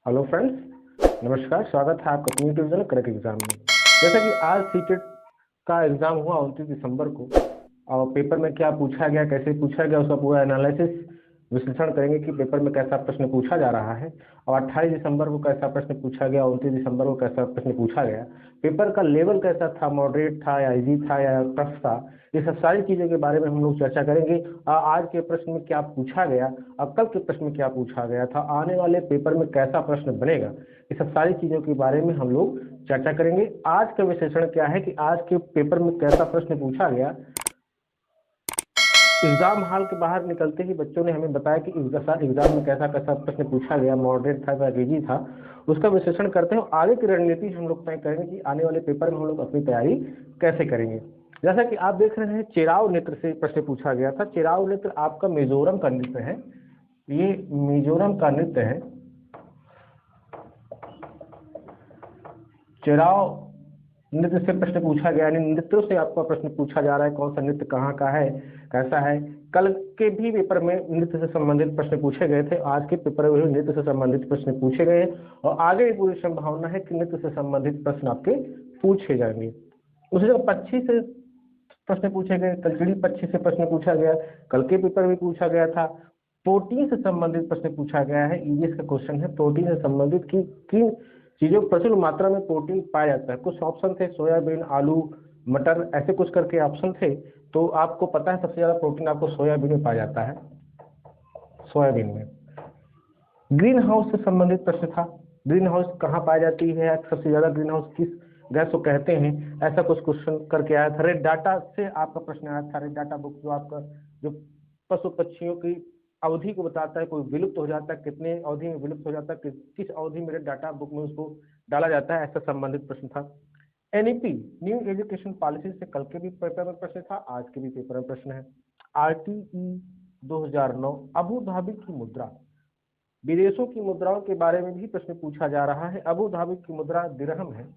Hello friends, नमस्कार। स्वागत है आपका अपनी यूट्यूब चैनल क्रैक एग्जाम में। जैसा कि आज सीटेट का एग्जाम हुआ 29 दिसंबर को, और पेपर में क्या पूछा गया, कैसे पूछा गया, उसका पूरा एनालिसिस विश्लेषण करेंगे कि पेपर में कैसा प्रश्न पूछा जा रहा है और 28 दिसंबर को कैसा प्रश्न पूछा गया, 29 दिसंबर को कैसा प्रश्न पूछा गया, पेपर का लेवल कैसा था, मॉडरेट था या इजी था या टफ था। ये सब सारी चीज़ों के बारे में हम लोग चर्चा करेंगे। आज के प्रश्न में क्या पूछा गया और कल के प्रश्न में क्या पूछा गया था, आने वाले पेपर में कैसा प्रश्न बनेगा, ये सब सारी चीज़ों के बारे में हम लोग चर्चा करेंगे। आज का विश्लेषण क्या है कि आज के पेपर में कैसा प्रश्न पूछा गया। एग्जाम हॉल के बाहर निकलते ही बच्चों ने हमें बताया कि एग्जाम में कैसा कैसा प्रश्न पूछा गया, मॉडरेट था या इजी था। उसका विश्लेषण करते हैं और आगे की रणनीति हम लोग तय करेंगे कि आने वाले पेपर में हम लोग अपनी तैयारी कैसे करेंगे। जैसा कि आप देख रहे हैं, चेराव नृत्य से प्रश्न पूछा गया था। चेराव नृत्य आपका मिजोरम का नृत्य है। ये मिजोरम का नृत्य है। चेराव नृत्य से प्रश्न पूछा गया, यानी नृत्यों से आपका प्रश्न पूछा जा रहा है। कौन सा नृत्य कहाँ का है, कैसा है। कल के भी पेपर में नृत्य से संबंधित प्रश्न पूछे गए थे, आज के पेपर में भी नृत्य से संबंधित प्रश्न पूछे गए और आगे भी पूरी संभावना है कि नृत्य से संबंधित प्रश्न आपके पूछे जाएंगे। उसी जगह पक्षी से प्रश्न पूछे गए, कलचड़ी पक्षी से प्रश्न पूछा गया, कल के पेपर में पूछा गया था। प्रोटीन से संबंधित प्रश्न पूछा गया है। ईवीएस का क्वेश्चन है, प्रोटीन से संबंधित किन चीजों प्रचुर मात्रा में प्रोटीन पाया जाता है। कुछ ऑप्शन थे, सोयाबीन, आलू, मटर, ऐसे कुछ करके ऑप्शन थे। तो आपको पता है सबसे ज्यादा प्रोटीन आपको सोयाबीन में पाया जाता है, सोयाबीन में। ग्रीन हाउस से संबंधित प्रश्न था। ग्रीन हाउस कहाँ पाई जाती है, सबसे ज्यादा ग्रीन हाउस किस गैस को कहते हैं, ऐसा कुछ क्वेश्चन करके आया था। रेड डाटा से आपका प्रश्न आया था। रेड डाटा बुक जो आपका जो पशु पक्षियों की अवधि को बताता है, कोई विलुप्त हो जाता है, कितने अवधि में विलुप्त हो जाता है, किस अवधि में रेड डाटा बुक में उसको डाला जाता है, ऐसा संबंधित प्रश्न था। एनईपी न्यू एजुकेशन पॉलिसी से कल के भी पेपर में प्रश्न था, आज के भी पेपर में प्रश्न है। आरटीई 2009 अबू धाबी की मुद्रा, विदेशों की मुद्राओं के बारे में भी प्रश्न पूछा जा रहा है। अबू धाबी की मुद्रा दिरहम है।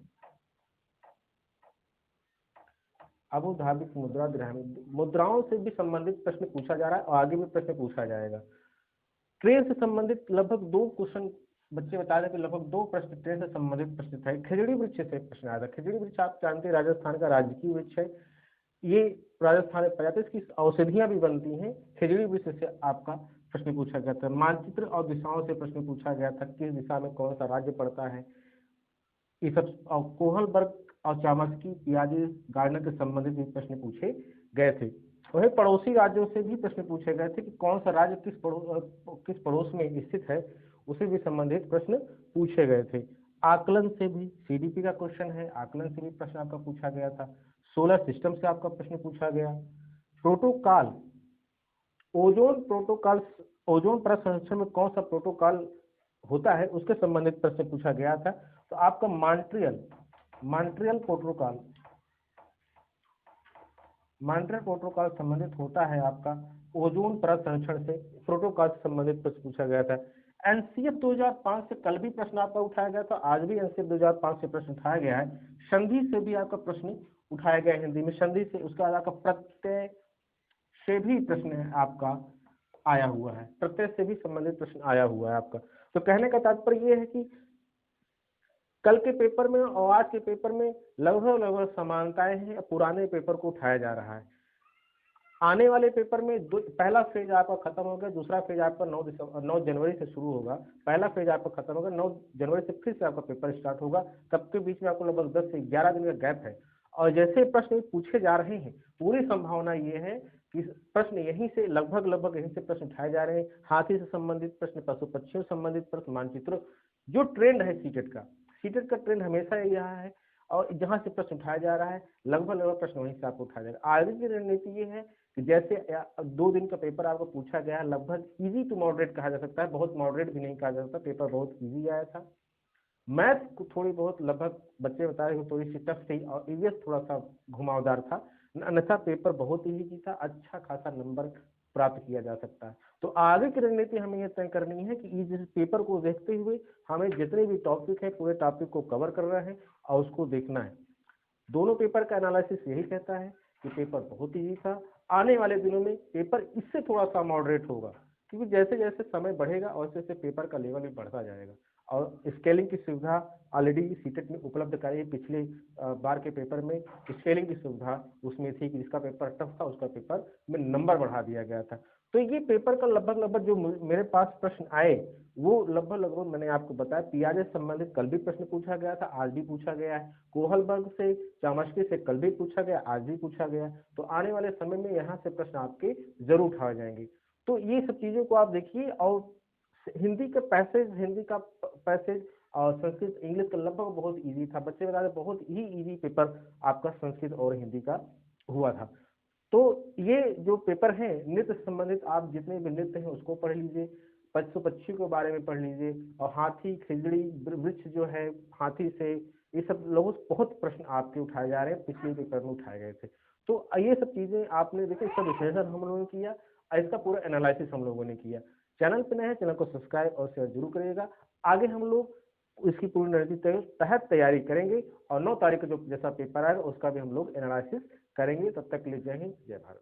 अबू धाबी की मुद्रा दिरहम, मुद्राओं से भी संबंधित प्रश्न पूछा जा रहा है और आगे भी प्रश्न पूछा जाएगा। ट्रेन से संबंधित लगभग 2 क्वेश्चन बच्चे बता रहे थे, लगभग 2 प्रश्न ट्रेन से संबंधित प्रश्न थे। खिजड़ी वृक्ष से प्रश्न आया था। खिजड़ी वृक्ष आप जानते हैं राजस्थान का राजकीय वृक्ष है। ये राजस्थान में पाया जाता है, इसकी औषधियां भी बनती हैं। खिजड़ी वृक्ष से आपका प्रश्न पूछा गया था। मानचित्र और दिशाओं से प्रश्न पूछा गया था, किस दिशा में कौन सा राज्य पड़ता है। ये सब कोहलबर्ग और चामस्की पियाजे गार्डनर के संबंधित भी प्रश्न पूछे गए थे। वही पड़ोसी राज्यों से भी प्रश्न पूछे गए थे कि कौन सा राज्य किस पड़ोस में स्थित है, उसे भी संबंधित प्रश्न पूछे गए थे। आकलन से भी सीडीपी का क्वेश्चन है, आकलन से भी प्रश्न आपका पूछा गया था। सोलर सिस्टम से आपका प्रश्न पूछा गया। प्रोटोकॉल, ओजोन प्रोटोकॉल, ओजोन परत संरक्षण में कौन सा प्रोटोकॉल होता है, उसके संबंधित प्रश्न पूछा गया था। तो आपका Montreal Montreal protocol, Montreal protocol संबंधित होता है आपका ओजोन परत संरक्षण से, प्रोटोकॉल से संबंधित प्रश्न पूछा गया था। एनसीएफ 2005 से कल भी प्रश्न आपका उठाया गया था, आज भी एनसीएफ 2005 से प्रश्न उठाया गया है। संधि से भी आपका प्रश्न उठाया गया है हिंदी में, संधि से। उसके बाद आपका प्रत्यय से भी प्रश्न आपका आया हुआ है, प्रत्यय से भी संबंधित प्रश्न आया हुआ है आपका। तो कहने का तात्पर्य यह है कि कल के पेपर में और आज के पेपर में लगभग लगभग समानताएं हैं। पुराने पेपर को उठाया जा रहा है। आने वाले पेपर में पहला फेज आपका खत्म हो गया, दूसरा फेज आपका 9 जनवरी से शुरू होगा। पहला फेज आपका खत्म होगा, 9 जनवरी से फिर से आपका पेपर स्टार्ट होगा। तब के बीच में आपको लगभग 10 से 11 दिन का गैप है। और जैसे प्रश्न पूछे जा रहे हैं, पूरी संभावना ये है कि प्रश्न यहीं से लगभग यहीं से प्रश्न उठाए जा रहे हैं। हाथी से संबंधित प्रश्न, पशु पक्षियों से संबंधित प्रश्न, मानचित्र। जो ट्रेंड है सीटेट का ट्रेंड हमेशा यही रहा है और जहां से प्रश्न उठाया जा रहा है लगभग प्रश्न वहीं से आपको उठाया जाएगा। आगे की रणनीति ये है कि जैसे 2 दिन का पेपर आपको पूछा गया है, लगभग इजी टू मॉडरेट कहा जा सकता है, बहुत मॉडरेट भी नहीं कहा जा सकता। पेपर बहुत इजी आया था। मैथ को थोड़ी बहुत लगभग बच्चे बता रहे हैं थोड़ी सी टफ थी और ईवीएस थोड़ा सा घुमावदार था। अन्यथा पेपर बहुत इजी था, अच्छा खासा नंबर प्राप्त किया जा सकता है। तो आगे की रणनीति हमें यह तय करनी है कि इस पेपर को देखते हुए हमें जितने भी टॉपिक है पूरे टॉपिक को कवर करना है और उसको देखना है। दोनों पेपर का एनालिसिस यही कहता है कि पेपर बहुत ईजी था। आने वाले दिनों में पेपर इससे थोड़ा सा मॉडरेट होगा, क्योंकि जैसे जैसे समय बढ़ेगा वैसे वैसे पेपर का लेवल भी बढ़ता जाएगा। और स्केलिंग की सुविधा ऑलरेडी सीटेट में उपलब्ध कराई है। पिछले बार के पेपर में स्केलिंग की सुविधा उसमें थी कि जिसका पेपर टफ था उसका पेपर में नंबर बढ़ा दिया गया था। तो ये पेपर का लगभग जो मेरे पास प्रश्न आए वो लगभग मैंने आपको बताया। पियाजे से संबंधित कल भी प्रश्न पूछा गया था, आज भी पूछा गया है। कोहलबर्ग से, चामस्की से कल भी पूछा गया, आज भी पूछा गया। तो आने वाले समय में यहाँ से प्रश्न आपके जरूर उठाए जाएंगे। तो ये सब चीजों को आप देखिए। और हिंदी का पैसेज और संस्कृत इंग्लिश का लगभग बहुत इजी था। बच्चे बता रहे बहुत ही इजी पेपर आपका संस्कृत और हिंदी का हुआ था। तो ये जो पेपर है नृत्य से संबंधित, आप जितने भी नृत्य हैं उसको पढ़ लीजिए, पशु पक्षी के बारे में पढ़ लीजिए, और हाथी, खिजड़ी, वृक्ष जो है हाथी से, ये सब लोगों से बहुत प्रश्न आपके उठाए जा रहे हैं, पिछले पेपर में उठाए गए थे। तो ये सब चीजें आपने देखिए, इसका विश्लेषण हम लोगों ने किया और इसका पूरा एनालिसिस हम लोगों ने किया। चैनल पे नए हैं, चैनल को सब्सक्राइब और शेयर जरूर करिएगा। आगे हम लोग इसकी पूरी रणनीति के तहत तैयारी करेंगे और 9 तारीख को जो जैसा पेपर आएगा उसका भी हम लोग एनालिसिस करेंगे। तब तक के लिए जय हिंद, जय भारत।